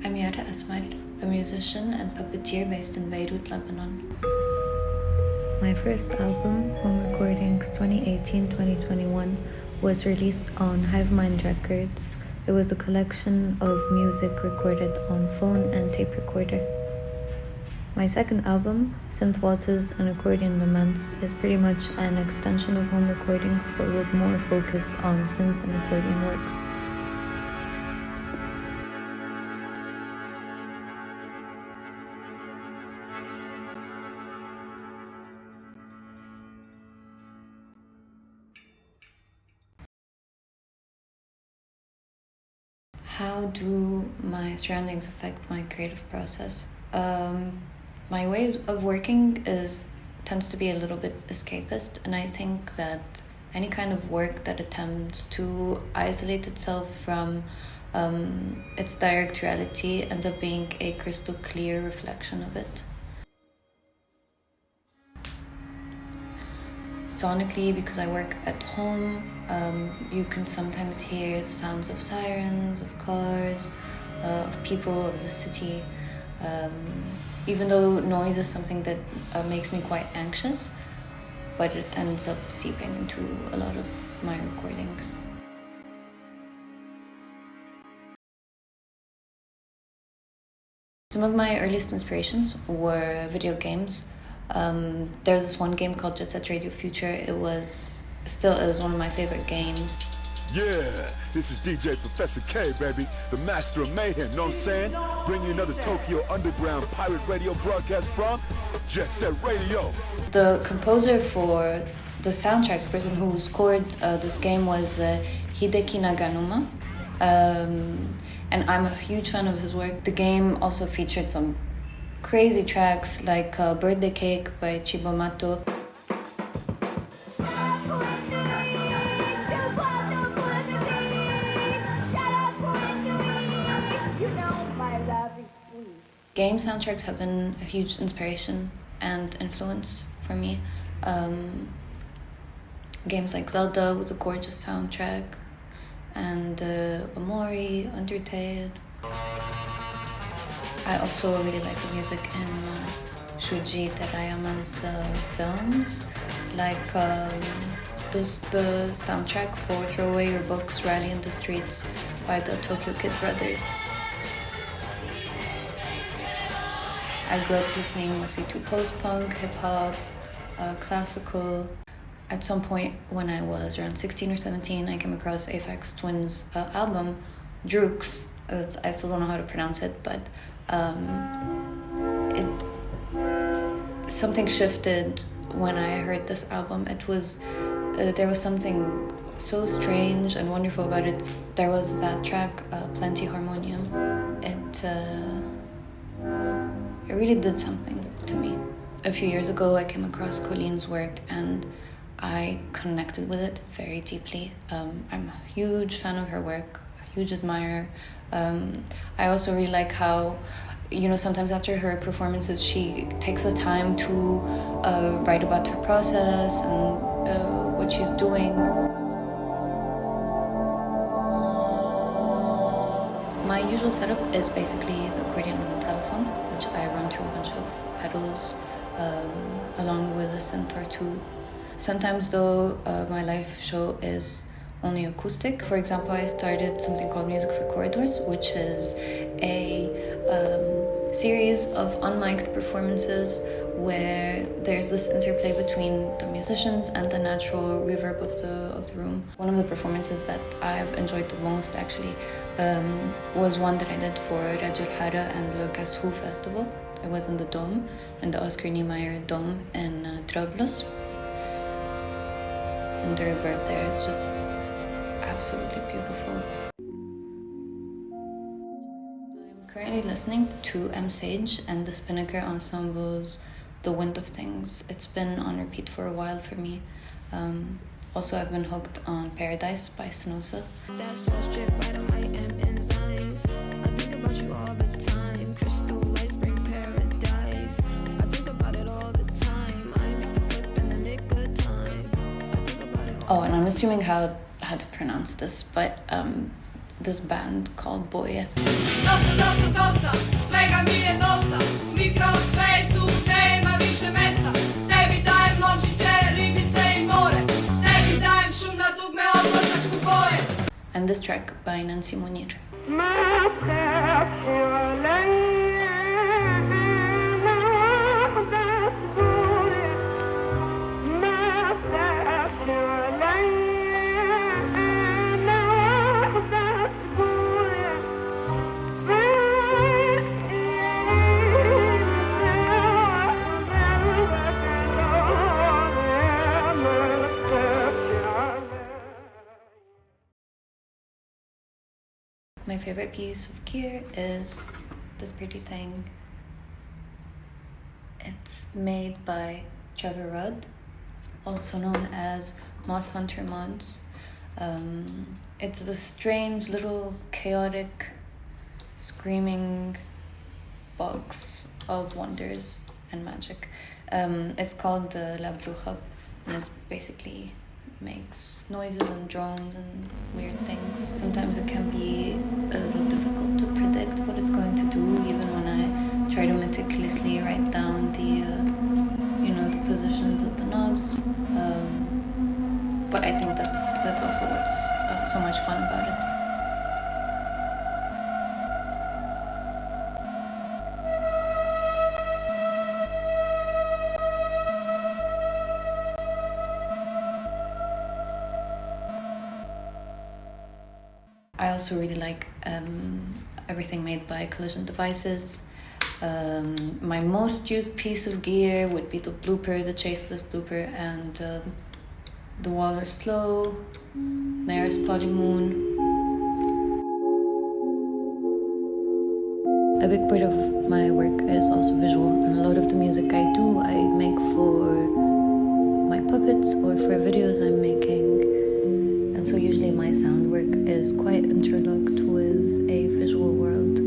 I'm Yara Asmar, a musician and puppeteer based in Beirut, Lebanon. My first album, Home Recordings 2018-2021, was released on Hive Mind Records. It was a collection of music recorded on phone and tape recorder. My second album, Synth, Waltzes and Accordion Laments, is pretty much an extension of Home Recordings but with more focus on synth and accordion work. How do my surroundings affect my creative process? My ways of working tends to be a little bit escapist, and I think that any kind of work that attempts to isolate itself from its direct reality ends up being a crystal clear reflection of it. Sonically, because I work at home, you can sometimes hear the sounds of sirens, of cars, of people, of the city. Even though noise is something that makes me quite anxious, but it ends up seeping into a lot of my recordings. Some of my earliest inspirations were video games. There's this one game called Jet Set Radio Future. It was one of my favorite games. Yeah, this is DJ Professor K, baby, the master of mayhem, know what I'm saying? Bring you another Tokyo Underground pirate radio broadcast from Jet Set Radio. The composer for the soundtrack, the person who scored this game was Hideki Naganuma. And I'm a huge fan of his work. The game also featured some crazy tracks like Birthday Cake by Chibo Mato. Game soundtracks have been a huge inspiration and influence for me. Games like Zelda with a gorgeous soundtrack, and Omori, Undertale. I also really like the music in Shuji Terayama's films, like the soundtrack for Throw Away Your Books, Rally in the Streets by the Tokyo Kid Brothers. I grew up listening mostly to post-punk, hip-hop, classical. At some point when I was around 16 or 17, I came across Aphex Twin's album, Drooks. I still don't know how to pronounce it, but something shifted when I heard this album. It was there was something so strange and wonderful about it. There was that track, Plenty Harmonium. It really did something to me. A few years ago, I came across Colleen's work and I connected with it very deeply. I'm a huge fan of her work, a huge admirer. I also really like how, sometimes after her performances, she takes the time to write about her process and what she's doing. My usual setup is basically the accordion and metallophone, which I run through a bunch of pedals, along with a synth or two. Sometimes though, my live show is only acoustic. For example, I started something called Music for Corridors, which is a series of unmiked performances where there's this interplay between the musicians and the natural reverb of the room. One of the performances that I've enjoyed the most actually was one that I did for Radio Hara and the Guess Who Festival. It was in the Dome, in the Oscar Niemeyer Dome in Trablus. And the reverb there is just absolutely beautiful. I'm currently listening to M. Sage and the Spinnaker Ensemble's The Wind of Things. It's been on repeat for a while for me. Also, I've been hooked on Paradise by Snosa. That's what's drip right on my enzymes. I think about you all the time. Crystal lights bring paradise. I think about it all the time. I make the flip in the nick of time. Oh, and I'm assuming how to pronounce this, but this band called Boje. And this track by Nancy Munir. My favorite piece of gear is this pretty thing. It's made by Trevor Rudd, also known as Moth Hunter Mods. It's this strange little chaotic screaming box of wonders and magic. It's called La Bruja, and it's basically makes noises and drones and weird things. Sometimes it can be a little difficult to predict what it's going to do, even when I try to meticulously write down the positions of the knobs. But I think that's also what's so much fun about it. I also really like everything made by Collision Devices. My most used piece of gear would be the blooper, the chaseless blooper, and the Waller Slow, Maris Polymoon. A big part of my work is also visual, and a lot of the music I do, I make for my puppets or for videos I'm making. And so usually my sound work is quite interlocked with a visual world.